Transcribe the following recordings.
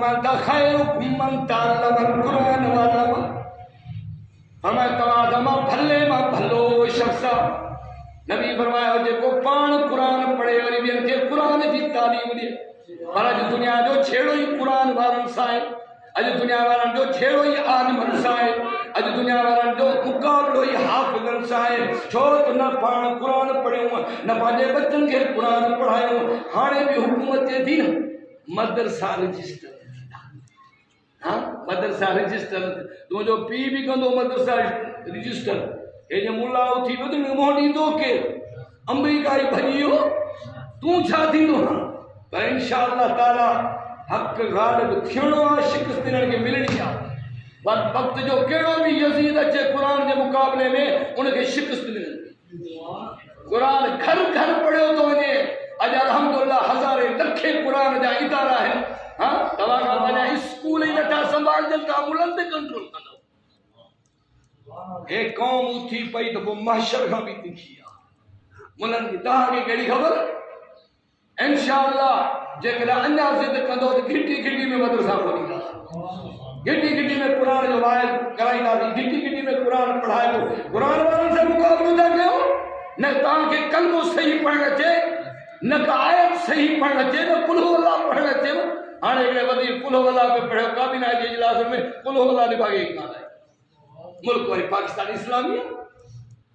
फरमाता खैरुकुम मन तअल्लमल कुरान व अल्लमा। हमें तवादमा भले मा भलो शख्स नबी फरमायो जेको पाण कुरान पढ़े वरी ॿियनि खे कुरान जी तालीम ॾिए। पर अॼु दुनिया जो छेड़ो ई कुरान वारनि सां आहे। अॼु दुनिया वारनि जो छेड़ो ई आलिमनि सां आहे। अॼु दुनिया वारनि जो मुक़ाबिलो ई हाफ़िज़नि सां आहे। छो त न पाण कुरान पढ़ियूं न पंहिंजे बच्चनि खे कुरान पढ़ायूं। हाणे बि हुकूमत चए थी न मदरसा रजिस्टर। हाँ मदरसा रजिस्टर तुंहिंजो पीउ बि कंदो मदरसा रजिस्टर। हे जे मुला उथी वियो त मुंहुं ॾींदो केरु? अमेरिका ई भॼी वियो तूं छा थींदो? पर इंशाअल्लाह ताला हक़ ग़ालिब थियणो आहे। शिकस्त हिननि खे मिलणी आहे। वक़्त जो कहिड़ो बि यज़ीद अचे क़ुरान जे मुक़ाबले में उनखे शिकस्त मिलंदी। क़ुरान घर घर पढ़ियो थो वञे। अॼु अल्हम्दुलिल्लाह हज़ारे लखे क़ुरान जा इदारा आहिनि। हाँ तव्हां खां पंहिंजा स्कूल ई नथा संभालजनि था मुलनि ते कंट्रोल कंदो। हे क़ौम उथी पई त पोइ महशर खां बि तिखी आहे मुलनि जी। तव्हांखे कहिड़ी ख़बर? इंशाअल्लाह जेकॾहिं अञा ज़िद कंदो त घिटी घिटी में मदरसा खोलींदासीं। घिटी घिटी में क़ुरान जो वाइद कराईंदासीं। घिटी घिटी में क़ुरान पढ़ाइबो। क़ुरान वारनि सां मुक़ाबिलो था कयो। न तव्हांखे कलमो सही पढ़णु अचे न का आयत सही पढ़णु अचे न कुल हु अल्लाह पढ़णु अचेव। हाणे हिकिड़े वधीक कुल हु अल्लाह पे पढ़ियो काबीना जे इजलास में कुल हु अल्लाह निभागे कान आहे। मुल्क वरी पाकिस्तान इस्लामी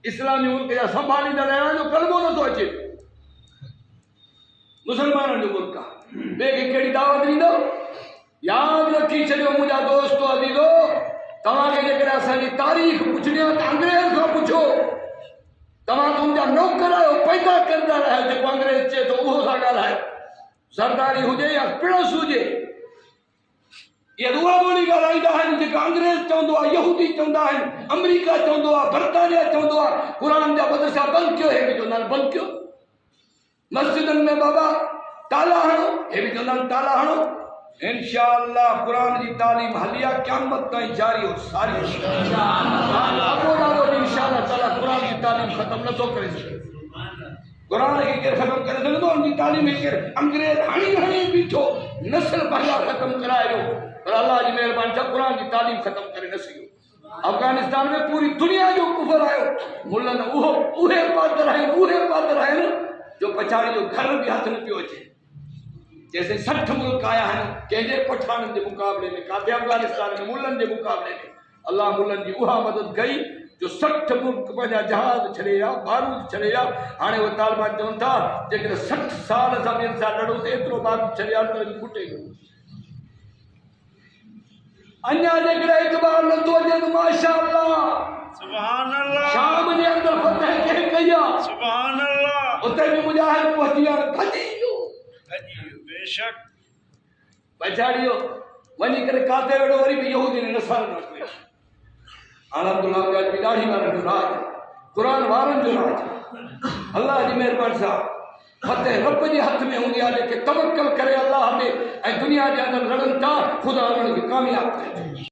इस्लामी मुल्क जा संभालींदा रहण जो कलमो नथो अचे। मुसलमाननि जो मुल्क आहे। ॿिए खे कहिड़ी दावत ॾींदो? यादि रखी छॾियो मुंहिंजा दोस्तो अज़ीज़ो। तव्हांखे जेकॾहिं असांजी तारीख़ पुछणी आहे त अंग्रेज़ खां पुछो। तव्हां तुंहिंजा नौकर आहियो पैदा कंदा रहियो। जेको अंग्रेज़ चए थो उहो था ॻाल्हायो। ज़रदारी हुजे या पिणस हुजे इहा उहा ॿोली ॻाल्हाईंदा आहिनि जेका अंग्रेज़ चवंदो आहे यहूदी चवंदा आहिनि अमेरिका चवंदो आहे बर्तानिया चवंदो आहे। क़ुरान जा मदरसा बंदि कयो। हे बि चवंदा आहिनि बंदि कयो। मस्जिदनि में बाबा ताला हणो। हे बि चवंदा आहिनि ताला हणो। इंशाअल्लाह क़ुरान जी तालीम हली आहे क़यामत ताईं जारी और सारी। इंशाअल्लाह ताला क़ुरान जी तालीम ख़त्म नथो करे सघे। क़ुरान खे केरु ख़त्म करे सघंदो? उनजी तालीम खे केरु अंग्रेज़ हणी हणी बीठो नस्ल पंहिंजा ख़त्म करायो। पर अल्लाह जी महिरबानी सां क़ुरान जी तालीम ख़त्म करे न सघियो। अफगानिस्तान में पूरी दुनिया जो कुफर आयो। मुल्लनि उहे पादर आहिनि जो पछाड़ी जो घर बि हथ न पियो अचे। जैसे 60 मुल्क आया आहिनि कंहिंजे पठाननि जे मुक़ाबले में काथे अफगानिस्तान में मुल्लनि जे मुक़ाबले में। अल्लाह मुल्लनि जी उहा मदद कई जो 60 मुल्क पंहिंजा जहाज छॾे विया बारूद छॾे विया। हाणे उहे तालिबान चवनि था जेकॾहिं 60 साल सां ॿियनि सां लड़ो त एतिरो बारूद छॾे विया त फुटे अञा जेकॾहिं इतबार नथो अचे त माशाअल्लाह सुभान अल्लाह शाम जे अंदरि फतह कंहिं कई आहे। सुभान अल्लाह उते बि मुजाहिद पहुची विया भॼी वियो बेशक पछाड़ियो वञी करे काथे वेठो वरी बि यहूदी ने नसारनि वटि वियो। अल्हम्दुलिल्लाह अॼु बि ॾाढी वारनि जो राज क़ुरान वारनि जो राज। अल्लाह जी महिरबानी सां फतह रब जे हथ में हूंदी आहे। जेके तवक्कल करे अल्लाह ते ऐं दुनिया जे अंदरि लड़नि था ख़ुदा उन्हनि खे कामयाबु करे।